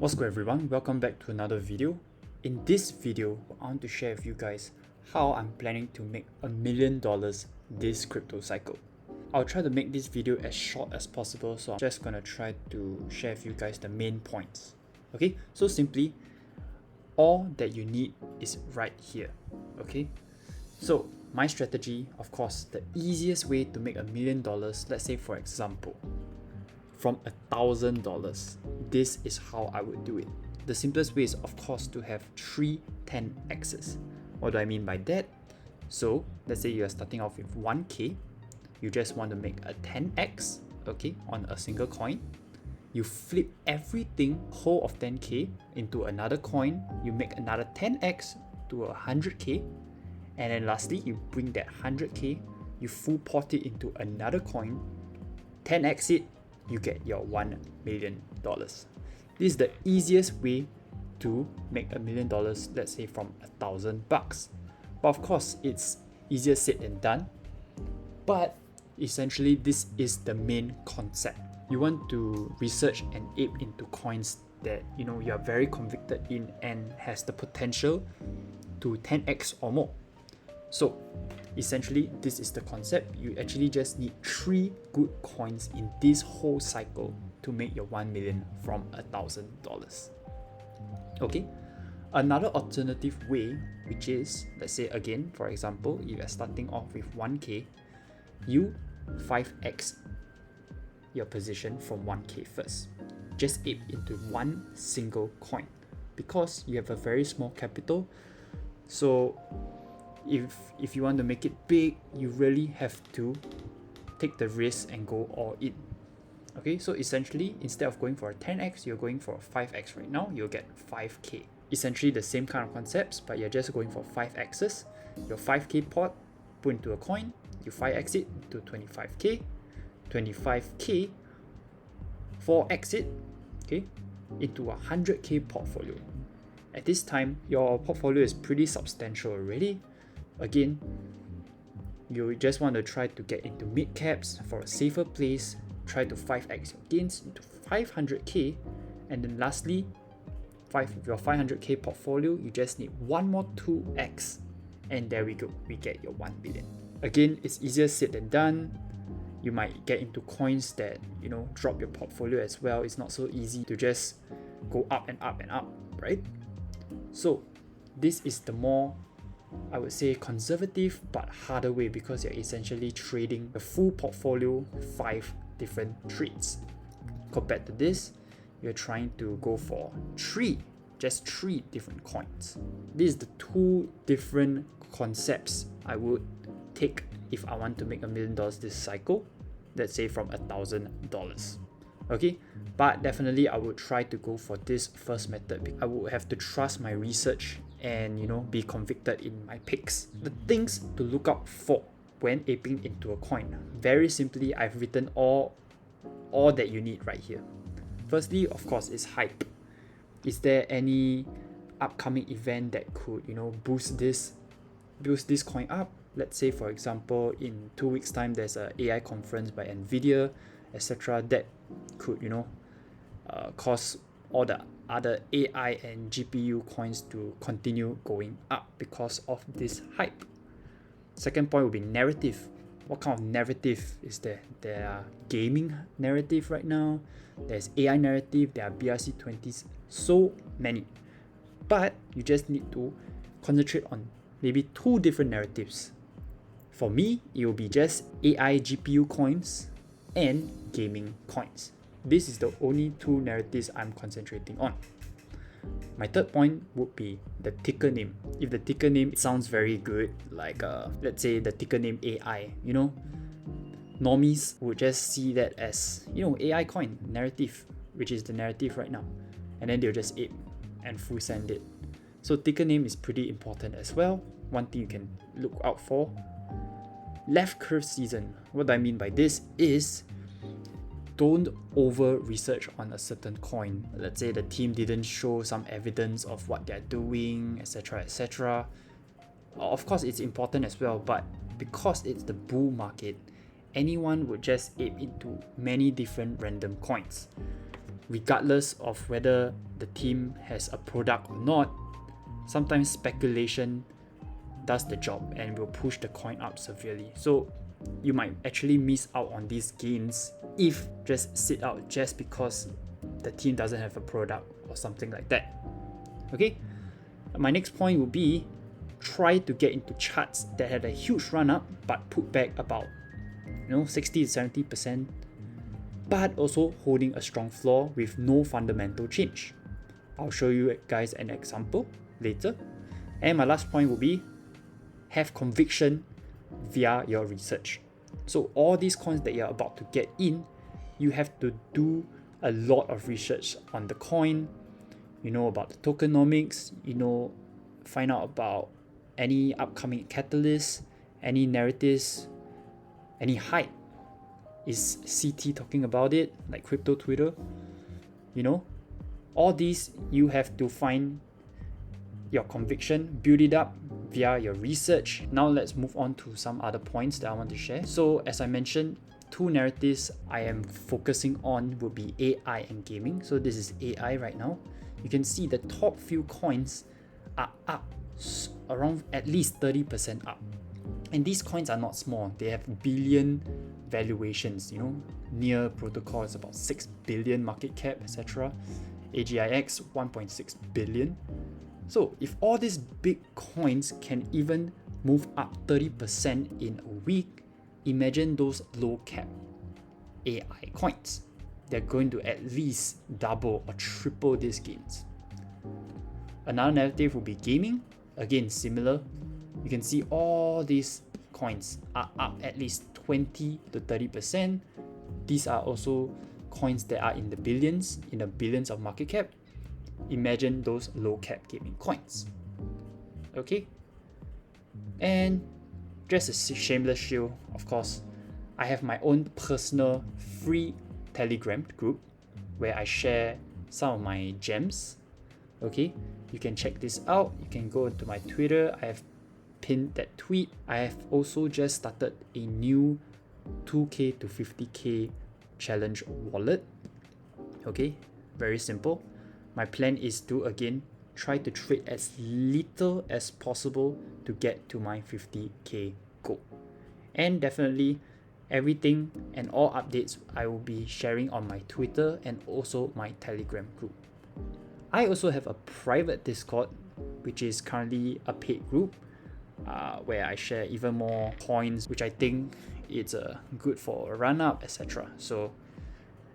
What's good everyone, welcome back to another video. In this video, I want to share with you guys how I'm planning to make $1 million this crypto cycle. I'll try to make this video as short as possible, so I'm just gonna try to share with you guys the main points. Okay, so simply, all that you need is right here. Okay, so my strategy, of course, the easiest way to make $1 million, let's say for example, from $1,000, this is how I would do it. The simplest way is, of course, to have 3 10x's. What do I mean by that? So let's say you are starting off with 1k, you just want to make a 10x, okay, on a single coin. You flip everything whole of 10k into another coin, you make another 10x to 100k, and then lastly you bring that 100k, you full port it into another coin, 10x it, you get your $1 million. This is the easiest way to make $1 million, let's say from $1,000. But of course, it's easier said than done. But essentially, this is the main concept. You want to research and ape into coins that you are very convicted in and has the potential to 10x or more. So essentially, this is the concept. You actually just need 3 good coins in this whole cycle to make your 1 million from $1,000. Okay, another alternative way, which is, let's say again, for example, if you're starting off with 1k, you 5x your position from 1k first. Just ape into one single coin because you have a very small capital. So if you want to make it big, you really have to take the risk and go all in. Okay, so essentially, instead of going for a 10x, you're going for a 5x right now, you'll get 5k. Essentially the same kind of concepts, but you're just going for 5x's. Your 5k pot, put into a coin, you 5x it to 25k, 25k, 4x it, okay, into a 100k portfolio. At this time, your portfolio is pretty substantial already. Again, you just want to try to get into mid caps for a safer place, try to 5x your gains into 500k, and then lastly, your 500k portfolio, you just need one more 2x, and there we go, we get your 1 billion. Again, it's easier said than done. You might get into coins that drop your portfolio as well. It's not so easy to just go up and up and up, right? So this is the more, I would say, conservative but harder way, because you're essentially trading the full portfolio, 5 different trades. Compared to this, you're trying to go for just three different coins. This is the 2 different concepts I would take if I want to make $1 million this cycle, let's say from $1,000. Okay, but definitely I would try to go for this first method. I would have to trust my research and be convicted in my picks. The things to look out for when aping into a coin, very simply, I've written all that you need right here. Firstly, of course, is hype. Is there any upcoming event that could boost this coin up? Let's say for example, in 2 weeks time there's a AI conference by Nvidia, etc., that could cause all the other AI and GPU coins to continue going up because of this hype. Second point would be narrative. What kind of narrative is there? There are gaming narrative right now, there's AI narrative, there are BRC20s, so many. But you just need to concentrate on maybe 2 different narratives. For me, it will be just AI GPU coins and gaming coins. This is the only 2 narratives I'm concentrating on. My third point would be the ticker name. If the ticker name sounds very good, like let's say the ticker name AI, normies would just see that as AI coin narrative, which is the narrative right now, and then they'll just ape and full send it. So ticker name is pretty important as well. One thing you can look out for. Left curve season. What I mean by this is, don't over research on a certain coin. Let's say the team didn't show some evidence of what they're doing, etc., etc. Of course, it's important as well, but because it's the bull market, anyone would just ape into many different random coins. regardless of whether the team has a product or not, sometimes speculation does the job and will push the coin up severely. So you might actually miss out on these gains if just sit out just because the team doesn't have a product or something like that. Okay, my next point will be try to get into charts that had a huge run up but put back about 60 to 70%, but also holding a strong floor with no fundamental change. I'll show you guys an example later. And my last point will be have conviction via your research. So all these coins that you're about to get in, you have to do a lot of research on the coin, about the tokenomics, find out about any upcoming catalysts, any narratives, any hype. Is CT talking about it, like crypto Twitter? All these you have to find your conviction, build it up via your research. Now let's move on to some other points that I want to share. So as I mentioned, two narratives I am focusing on will be AI and gaming. So this is AI right now. You can see the top few coins are up around at least 30% up. And these coins are not small. They have billion valuations, Near protocol is about 6 billion market cap, etc. AGIX 1.6 billion. So if all these big coins can even move up 30% in a week, imagine those low cap AI coins. They're going to at least double or triple these gains. Another narrative will be gaming. Again, similar. You can see all these coins are up at least 20 to 30%. These are also coins that are in the billions of market cap. Imagine those low cap gaming coins. Okay? And just a shameless shield, of course, I have my own personal free Telegram group where I share some of my gems. Okay? You can check this out. You can go into my Twitter. I have pinned that tweet. I have also just started a new 2k to 50k challenge wallet. Okay, very simple. My plan is to again try to trade as little as possible to get to my 50k goal. And definitely everything and all updates I will be sharing on my Twitter and also my Telegram group. I also have a private Discord, which is currently a paid group, where I share even more coins, which I think it's good for a run up, etc. So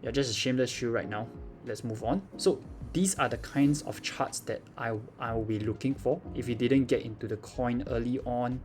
yeah, just a shameless shield right now. Let's move on. So these are the kinds of charts that I will be looking for if you didn't get into the coin early on.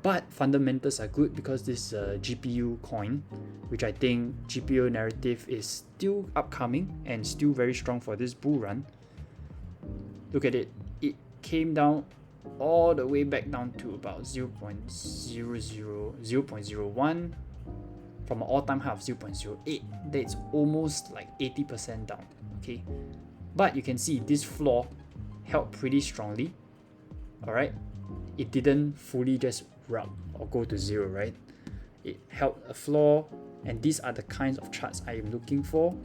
But fundamentals are good because this is a GPU coin, which I think GPU narrative is still upcoming and still very strong for this bull run. Look at it. It came down all the way back down to about 0.01 from an all-time high of 0.08. That's almost like 80% down. Okay, but you can see this floor held pretty strongly. All right, it didn't fully just rub or go to zero, right? It held a floor, and these are the kinds of charts I am looking for.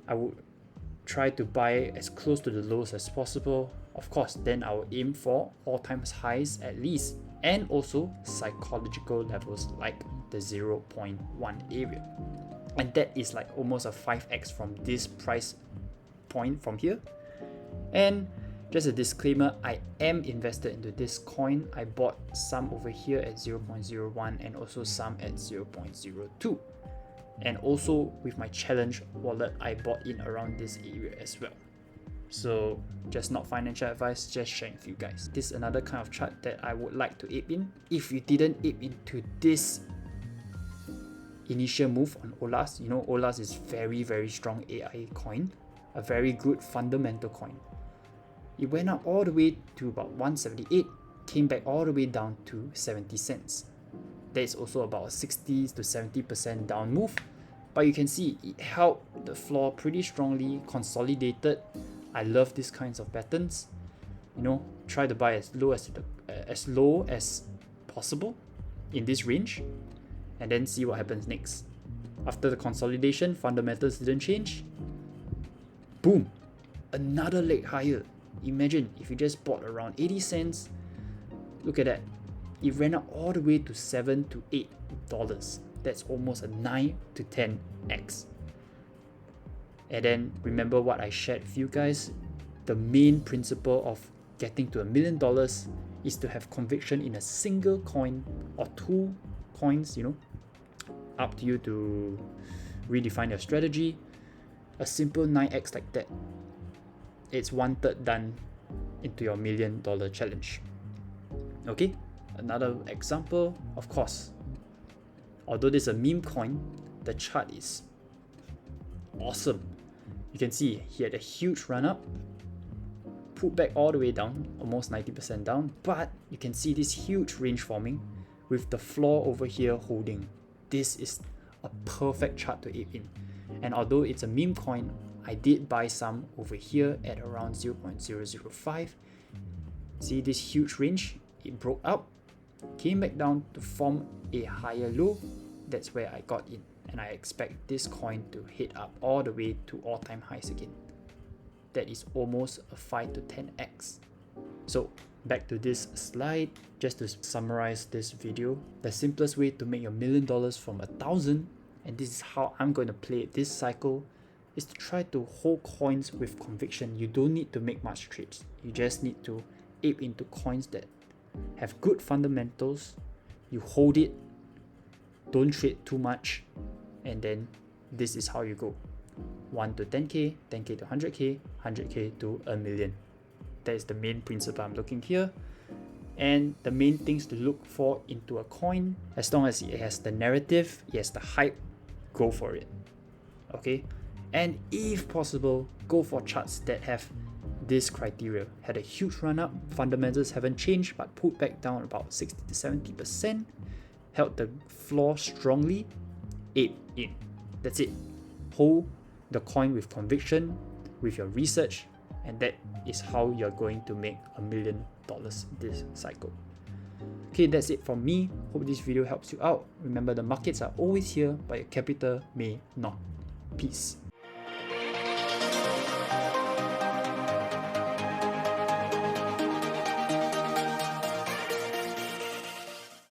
I would try to buy as close to the lows as possible. Of course, then I will aim for all-time highs at least, and also psychological levels like the 0.1 area. And that is like almost a 5x from this price point from here. And just a disclaimer, I am invested into this coin. I bought some over here at 0.01 and also some at 0.02. And also with my challenge wallet, I bought in around this area as well. So just not financial advice, just sharing with you guys. This is another kind of chart that I would like to ape in. If you didn't ape into this initial move on EURUSD, EURUSD is very strong AI coin, a very good fundamental coin. It went up all the way to about 178, came back all the way down to 70 cents. That is also about a 60 to 70% down move. But you can see it held the floor pretty strongly, consolidated. I love these kinds of patterns. Try to buy as low as possible in this range, and then see what happens next. After the consolidation, fundamentals didn't change. boom, another leg higher. Imagine if you just bought around 80 cents, look at that. It ran up all the way to $7 to $8. That's almost a 9 to 10x. And then remember what I shared with you guys. The main principle of getting to $1 million is to have conviction in a single coin or 2 coins, up to you to redefine your strategy. A simple 9x like that, it's 1/3 done into your $1 million challenge. Okay, another example, of course, although this is a meme coin, the chart is awesome. You can see he had a huge run up, pulled back all the way down, almost 90% down, but you can see this huge range forming with the floor over here holding. This is a perfect chart to ape in. And although it's a meme coin, I did buy some over here at around 0.005. See this huge range? It broke out, came back down to form a higher low. That's where I got in, and I expect this coin to hit up all the way to all-time highs again. That is almost a 5 to 10x. So back to this slide, just to summarize this video, the simplest way to make your $1 million from 1,000, and this is how I'm going to play it this cycle, is to try to hold coins with conviction. You don't need to make much trades. You just need to ape into coins that have good fundamentals. You hold it, don't trade too much, and then this is how you go. 1 to 10k, 10k to 100k, 100k to $1 million. That is the main principle I'm looking here. And the main things to look for into a coin, as long as it has the narrative, it has the hype, go for it. Okay? And if possible, go for charts that have this criteria. Had a huge run up, fundamentals haven't changed but pulled back down about 60 to 70%, held the floor strongly, ape in. That's it. Hold the coin with conviction, with your research, and that is how you're going to make $1 million this cycle. Okay, that's it from me. Hope this video helps you out. Remember, the markets are always here, but your capital may not. Peace.